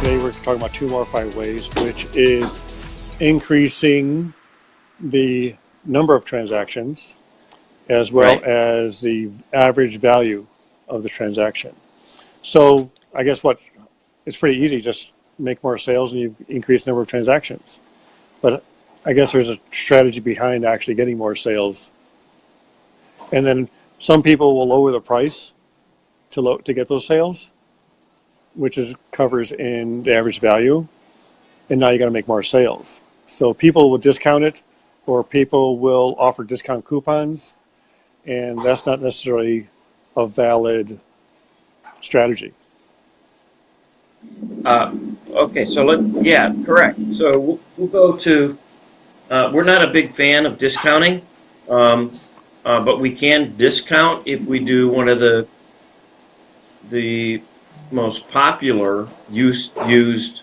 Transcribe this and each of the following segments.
today we're talking about 2 more 5 ways, which is increasing the number of transactions as well as the average value of the transaction. So I guess it's pretty easy, just make more sales and you increase the number of transactions. But I guess there's a strategy behind actually getting more sales. And then some people will lower the price to get those sales, which covers in the average value. And now you got to make more sales. So people will discount it, or people will offer discount coupons, and that's not necessarily a valid strategy. Okay, so correct. So we'll go to, we're not a big fan of discounting, but we can discount if we do one of the most popular used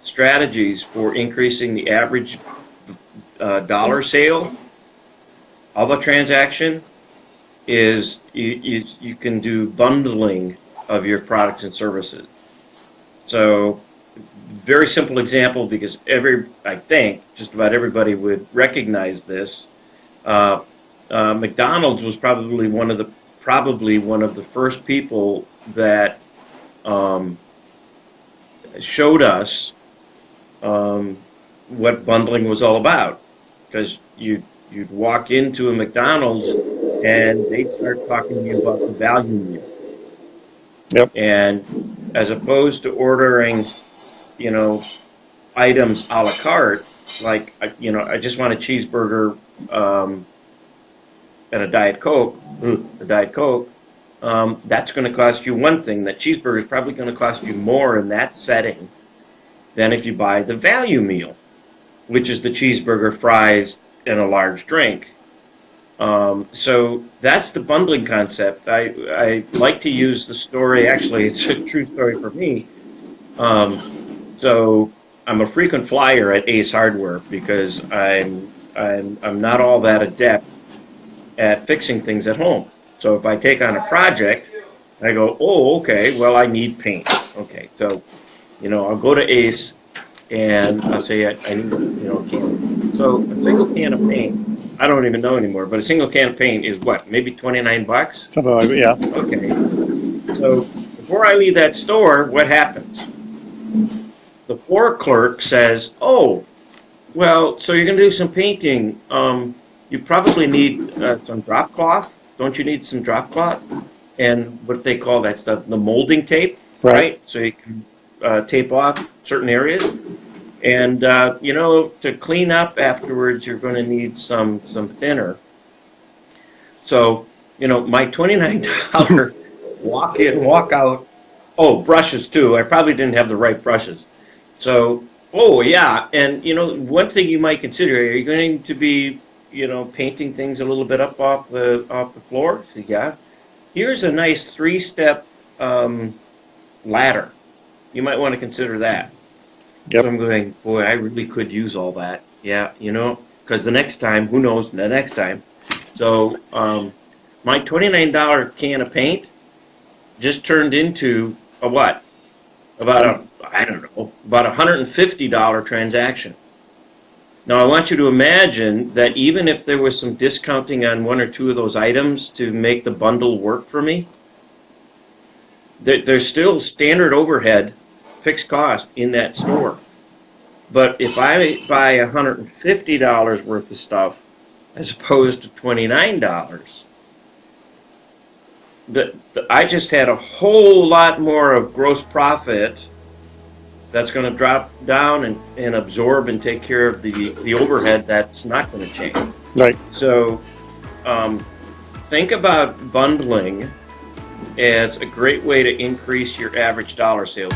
strategies for increasing the average dollar sale of a transaction is you can do bundling of your products and services. So, very simple example, because I think just about everybody would recognize this. McDonald's was probably one of the first people that showed us what bundling was all about, because you'd walk into a McDonald's and they'd start talking to you about the value meal. Yep. And as opposed to ordering, items a la carte, like, I just want a cheeseburger and a Diet Coke, that's going to cost you one thing. That cheeseburger is probably going to cost you more in that setting than if you buy the value meal, which is the cheeseburger, fries, and a large drink. So that's the bundling concept. I like to use the story. Actually, it's a true story for me. So I'm a frequent flyer at Ace Hardware because I'm not all that adept at fixing things at home. So if I take on a project, I go, oh, okay, well, I need paint. Okay, so I'll go to Ace and I'll say I need a can. So a single can of paint, I don't even know anymore, but a single can of paint is what, maybe $29? Something like that, yeah. Okay. So before I leave that store, what happens? The floor clerk says, oh, well, so you're going to do some painting. You probably need some drop cloth. Don't you need some drop cloth? And what they call that stuff, the molding tape, right? So you can tape off certain areas. And, to clean up afterwards, you're going to need some thinner. So, my $29 walk in, walk out, oh, brushes too. I probably didn't have the right brushes. So, oh, yeah. And, one thing you might consider, are you going to be, painting things a little bit up off the floor? So, yeah. Here's a nice 3-step ladder. You might want to consider that. Yep. So I'm going, boy, I really could use all that. Yeah, because the next time, who knows, the next time. So my $29 can of paint just turned into a what? About a $150 transaction. Now, I want you to imagine that even if there was some discounting on 1 or 2 of those items to make the bundle work for me, there's still standard overhead, fixed cost in that store. But if I buy $150 worth of stuff as opposed to $29, I just had a whole lot more of gross profit that's going to drop down and absorb and take care of the overhead that's not going to change. Right. So think about bundling as a great way to increase your average dollar sales.